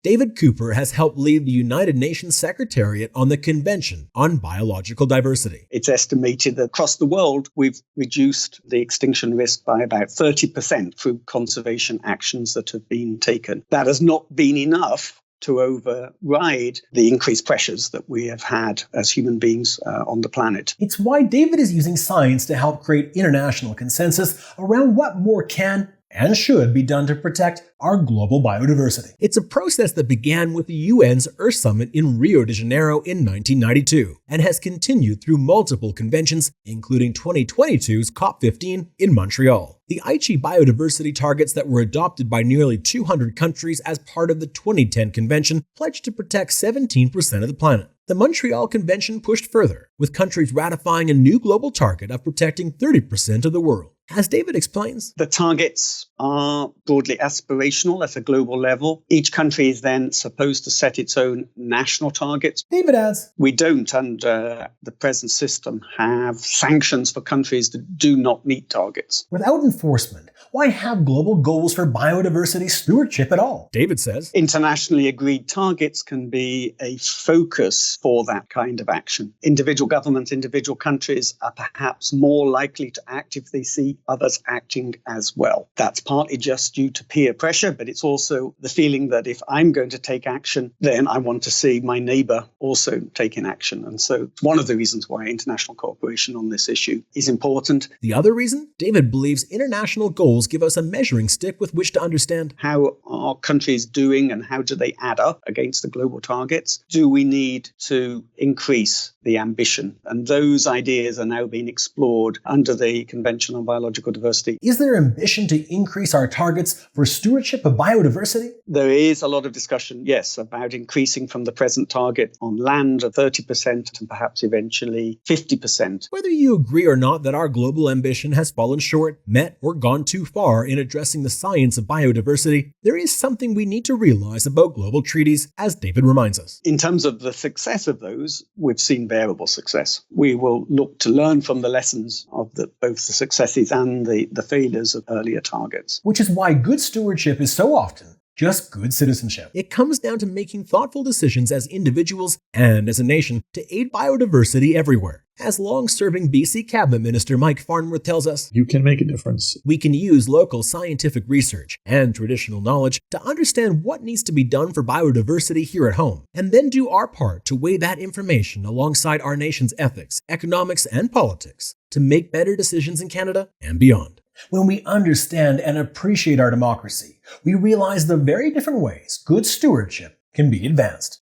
David Cooper has helped lead the United Nations Secretariat on the Convention on Biological Diversity. It's estimated that across the world, we've reduced the extinction risk by about 30% through conservation actions that have been taken. That has not been enough to override the increased pressures that we have had as human beings on the planet. It's why David is using science to help create international consensus around what more can and should be done to protect our global biodiversity. It's a process that began with the UN's Earth Summit in Rio de Janeiro in 1992 and has continued through multiple conventions, including 2022's COP16 in Montreal. The Aichi biodiversity targets that were adopted by nearly 200 countries as part of the 2010 convention pledged to protect 17% of the planet. The Montreal Convention pushed further, with countries ratifying a new global target of protecting 30% of the world. As David explains, the targets are broadly aspirational at a global level. Each country is then supposed to set its own national targets. David adds, we don't, under the present system, have sanctions for countries that do not meet targets. Without enforcement, why have global goals for biodiversity stewardship at all? David says, internationally agreed targets can be a focus for that kind of action. Individual governments, individual countries are perhaps more likely to act if they see others acting as well. That's partly just due to peer pressure, but it's also the feeling that if I'm going to take action, then I want to see my neighbour also taking action. And so it's one of the reasons why international cooperation on this issue is important. The other reason? David believes international goals give us a measuring stick with which to understand how are countries doing and how do they add up against the global targets? Do we need to increase the ambition? And those ideas are now being explored under the Convention on Biological Diversity. Is there ambition to increase our targets for stewardship of biodiversity? There is a lot of discussion, yes, about increasing from the present target on land of 30% and perhaps eventually 50%. Whether you agree or not that our global ambition has fallen short, met, or gone too far in addressing the science of biodiversity, there is something we need to realize about global treaties, as David reminds us. In terms of the success of those, we've seen variable success. We will look to learn from the lessons of both the successes and the failures of earlier targets. Which is why good stewardship is so often just good citizenship. It comes down to making thoughtful decisions as individuals and as a nation to aid biodiversity everywhere. As long-serving BC Cabinet Minister Mike Farnworth tells us, you can make a difference. We can use local scientific research and traditional knowledge to understand what needs to be done for biodiversity here at home, and then do our part to weigh that information alongside our nation's ethics, economics, and politics to make better decisions in Canada and beyond. When we understand and appreciate our democracy, we realize the very different ways good stewardship can be advanced.